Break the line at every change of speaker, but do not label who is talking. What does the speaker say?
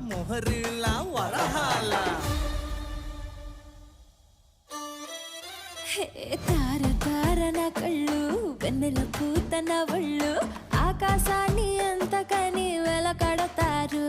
మొహరిలా వరహాల
తార తార నా కళ్ళు వెన్నెల పూత నా ఒళ్ళు ఆకాశాన్ని ఎంతకని వెల కడతారు